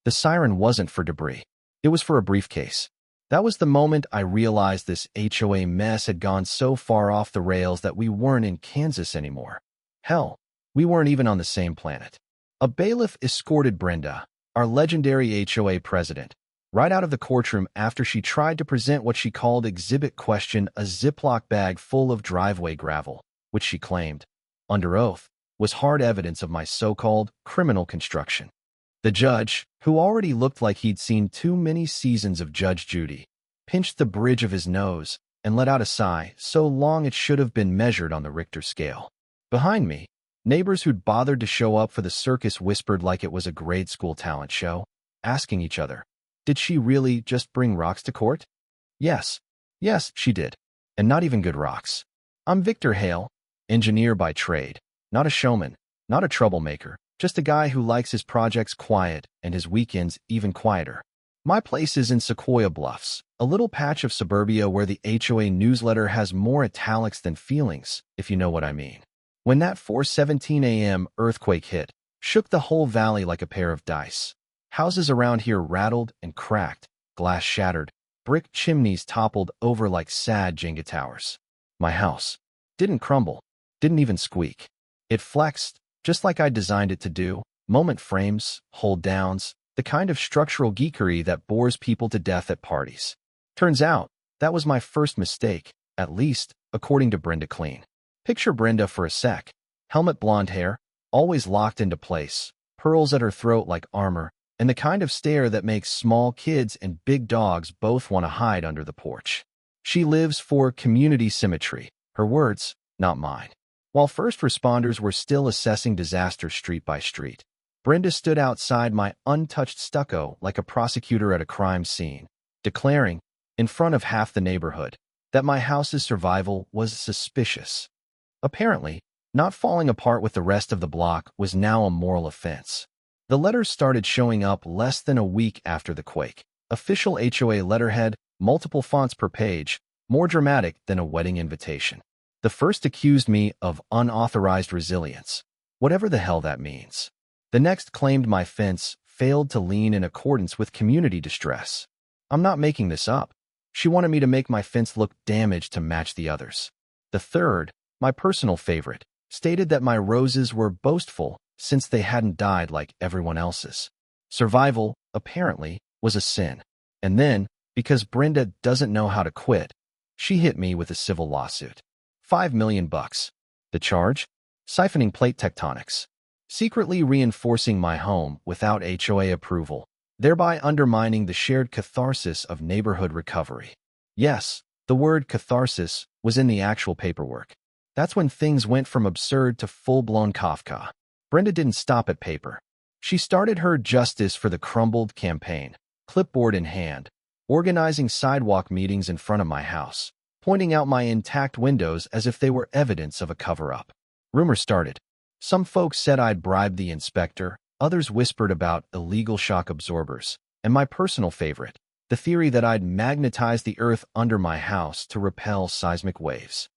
The siren wasn't for debris. It was for a briefcase. That was the moment I realized this HOA mess had gone so far off the rails that we weren't in Kansas anymore. Hell, we weren't even on the same planet. A bailiff escorted Brenda, our legendary HOA president, right out of the courtroom after she tried to present what she called Exhibit Question, a Ziploc bag full of driveway gravel, which she claimed, under oath, was hard evidence of my so-called criminal construction. The judge, who already looked like he'd seen too many seasons of Judge Judy, pinched the bridge of his nose and let out a sigh so long it should have been measured on the Richter scale. Behind me, neighbors who'd bothered to show up for the circus whispered like it was a grade school talent show, asking each other, did she really just bring rocks to court? Yes, she did. And not even good rocks. I'm Victor Hale, engineer by trade, not a showman, not a troublemaker, just a guy who likes his projects quiet and his weekends even quieter. My place is in Sequoia Bluffs, a little patch of suburbia where the HOA newsletter has more italics than feelings, if you know what I mean. When that 4:17 a.m. earthquake hit, shook the whole valley like a pair of dice. Houses around here rattled and cracked, glass shattered, brick chimneys toppled over like sad Jenga towers. My house didn't crumble, didn't even squeak. It flexed, just like I designed it to do, moment frames, hold downs, the kind of structural geekery that bores people to death at parties. Turns out, that was my first mistake, at least, according to Brenda Clean. Picture Brenda for a sec. Helmet blonde hair, always locked into place, pearls at her throat like armor, and the kind of stare that makes small kids and big dogs both want to hide under the porch. She lives for community symmetry, her words, not mine. While first responders were still assessing disaster street by street, Brenda stood outside my untouched stucco like a prosecutor at a crime scene, declaring, in front of half the neighborhood, that my house's survival was suspicious. Apparently, not falling apart with the rest of the block was now a moral offense. The letters started showing up less than a week after the quake. Official HOA letterhead, multiple fonts per page, more dramatic than a wedding invitation. The first accused me of unauthorized resilience, whatever the hell that means. The next claimed my fence failed to lean in accordance with community distress. I'm not making this up. She wanted me to make my fence look damaged to match the others. The third, my personal favorite, stated that my roses were boastful since they hadn't died like everyone else's. Survival, apparently, was a sin. And then, because Brenda doesn't know how to quit, she hit me with a civil lawsuit. $5 million. The charge? Siphoning plate tectonics. Secretly reinforcing my home without HOA approval, thereby undermining the shared catharsis of neighborhood recovery. Yes, the word catharsis was in the actual paperwork. That's when things went from absurd to full-blown Kafka. Brenda didn't stop at paper. She started her Justice for the Crumbled campaign, clipboard in hand, organizing sidewalk meetings in front of my house, pointing out my intact windows as if they were evidence of a cover-up. Rumors started. Some folks said I'd bribed the inspector, others whispered about illegal shock absorbers, and my personal favorite, the theory that I'd magnetized the earth under my house to repel seismic waves.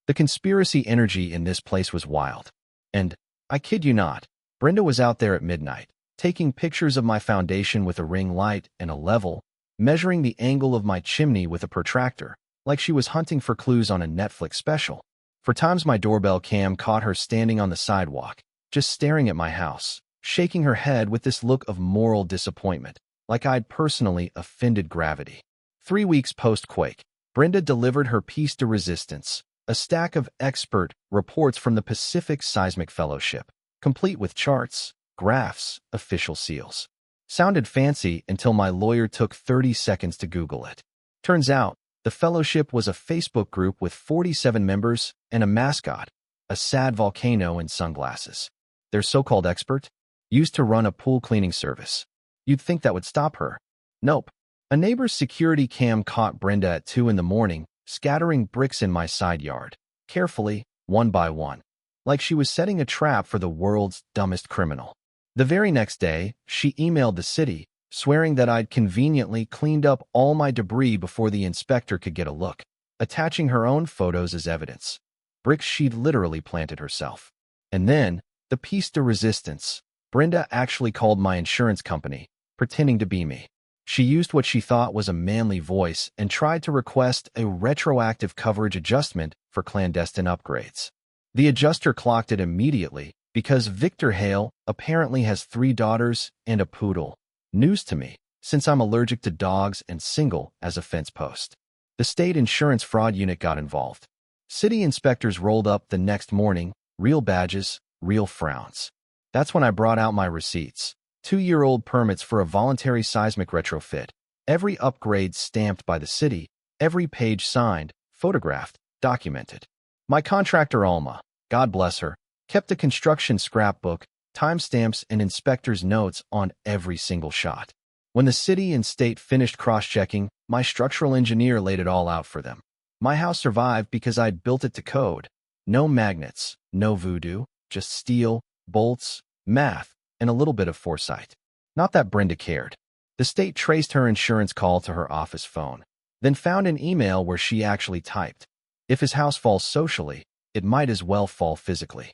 The conspiracy energy in this place was wild. And, I kid you not, Brenda was out there at midnight, taking pictures of my foundation with a ring light and a level, measuring the angle of my chimney with a protractor, like she was hunting for clues on a Netflix special. For times my doorbell cam caught her standing on the sidewalk, just staring at my house, shaking her head with this look of moral disappointment, like I'd personally offended gravity. 3 weeks post-Quake, Brenda delivered her piece de resistance, a stack of expert reports from the Pacific Seismic Fellowship, complete with charts, graphs, official seals. Sounded fancy until my lawyer took 30 seconds to Google it. Turns out, the fellowship was a Facebook group with 47 members and a mascot, a sad volcano in sunglasses. Their so-called expert used to run a pool cleaning service. You'd think that would stop her. Nope. A neighbor's security cam caught Brenda at 2 in the morning, scattering bricks in my side yard, carefully, one by one, like she was setting a trap for the world's dumbest criminal. The very next day, she emailed the city, swearing that I'd conveniently cleaned up all my debris before the inspector could get a look, attaching her own photos as evidence. Bricks she'd literally planted herself. And then, the piece de resistance. Brenda actually called my insurance company, pretending to be me. She used what she thought was a manly voice and tried to request a retroactive coverage adjustment for clandestine upgrades. The adjuster clocked it immediately because Victor Hale apparently has 3 daughters and a poodle. News to me, since I'm allergic to dogs and single as a fence post. The state insurance fraud unit got involved. City inspectors rolled up the next morning, real badges, real frowns. That's when I brought out my receipts. 2-year-old permits for a voluntary seismic retrofit. Every upgrade stamped by the city, every page signed, photographed, documented. My contractor Alma, God bless her, kept a construction scrapbook, timestamps and inspector's notes on every single shot. When the city and state finished cross-checking, my structural engineer laid it all out for them. My house survived because I'd built it to code. No magnets, no voodoo, just steel, bolts, math, and a little bit of foresight. Not that Brenda cared. The state traced her insurance call to her office phone, then found an email where she actually typed, "If his house falls socially, it might as well fall physically."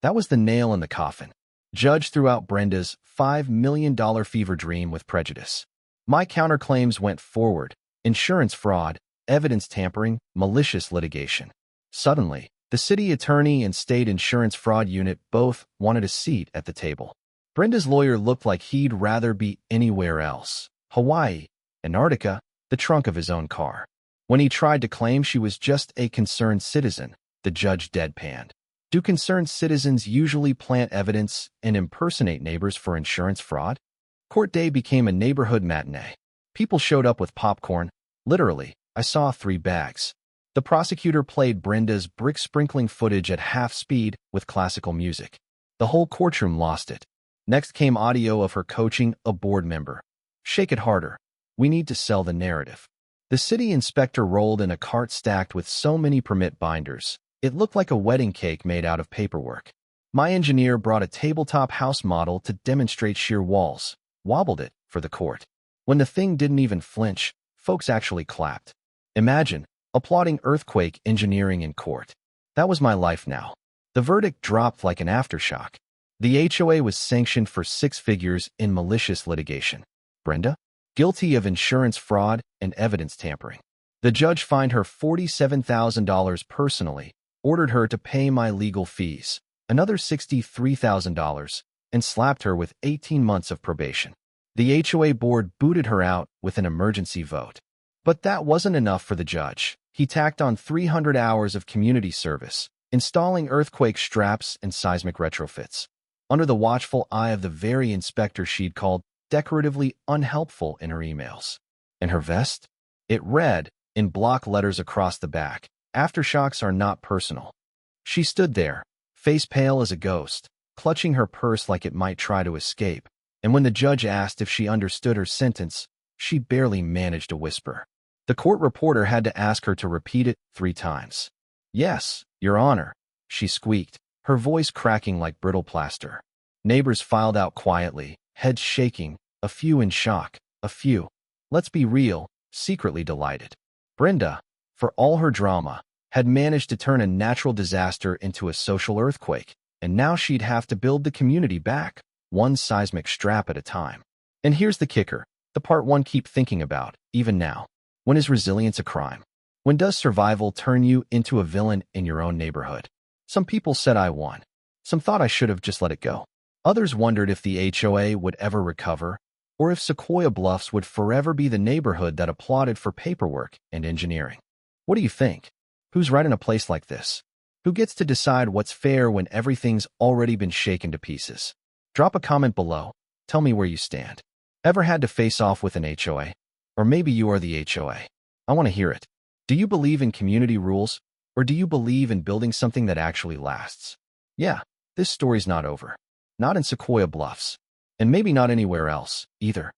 That was the nail in the coffin. Judge threw out Brenda's $5 million fever dream with prejudice. My counterclaims went forward: insurance fraud, evidence tampering, malicious litigation. Suddenly, the city attorney and state insurance fraud unit both wanted a seat at the table. Brenda's lawyer looked like he'd rather be anywhere else. Hawaii, Antarctica, the trunk of his own car. When he tried to claim she was just a concerned citizen, the judge deadpanned. Do concerned citizens usually plant evidence and impersonate neighbors for insurance fraud? Court day became a neighborhood matinee. People showed up with popcorn. Literally, I saw 3 bags. The prosecutor played Brenda's brick-sprinkling footage at half speed with classical music. The whole courtroom lost it. Next came audio of her coaching a board member. "Shake it harder. We need to sell the narrative." The city inspector rolled in a cart stacked with so many permit binders. It looked like a wedding cake made out of paperwork. My engineer brought a tabletop house model to demonstrate sheer walls, wobbled it for the court. When the thing didn't even flinch, folks actually clapped. Imagine applauding earthquake engineering in court. That was my life now. The verdict dropped like an aftershock. The HOA was sanctioned for 6 figures in malicious litigation. Brenda? Guilty of insurance fraud and evidence tampering. The judge fined her $47,000 personally, ordered her to pay my legal fees, another $63,000, and slapped her with 18 months of probation. The HOA board booted her out with an emergency vote. But that wasn't enough for the judge. He tacked on 300 hours of community service, installing earthquake straps and seismic retrofits. Under the watchful eye of the very inspector she'd called decoratively unhelpful in her emails. And her vest? It read, in block letters across the back, "Aftershocks are not personal." She stood there, face pale as a ghost, clutching her purse like it might try to escape, and when the judge asked if she understood her sentence, she barely managed a whisper. The court reporter had to ask her to repeat it 3 times. "Yes, Your Honor," she squeaked, her voice cracking like brittle plaster. Neighbors filed out quietly, heads shaking, a few in shock, a few, let's be real, secretly delighted. Brenda, for all her drama, had managed to turn a natural disaster into a social earthquake, and now she'd have to build the community back, one seismic strap at a time. And here's the kicker, the part one keep thinking about, even now. When is resilience a crime? When does survival turn you into a villain in your own neighborhood? Some people said I won. Some thought I should have just let it go. Others wondered if the HOA would ever recover, or if Sequoia Bluffs would forever be the neighborhood that applauded for paperwork and engineering. What do you think? Who's right in a place like this? Who gets to decide what's fair when everything's already been shaken to pieces? Drop a comment below. Tell me where you stand. Ever had to face off with an HOA? Or maybe you are the HOA. I want to hear it. Do you believe in community rules, or do you believe in building something that actually lasts? Yeah, this story's not over. Not in Sequoia Bluffs. And maybe not anywhere else, either.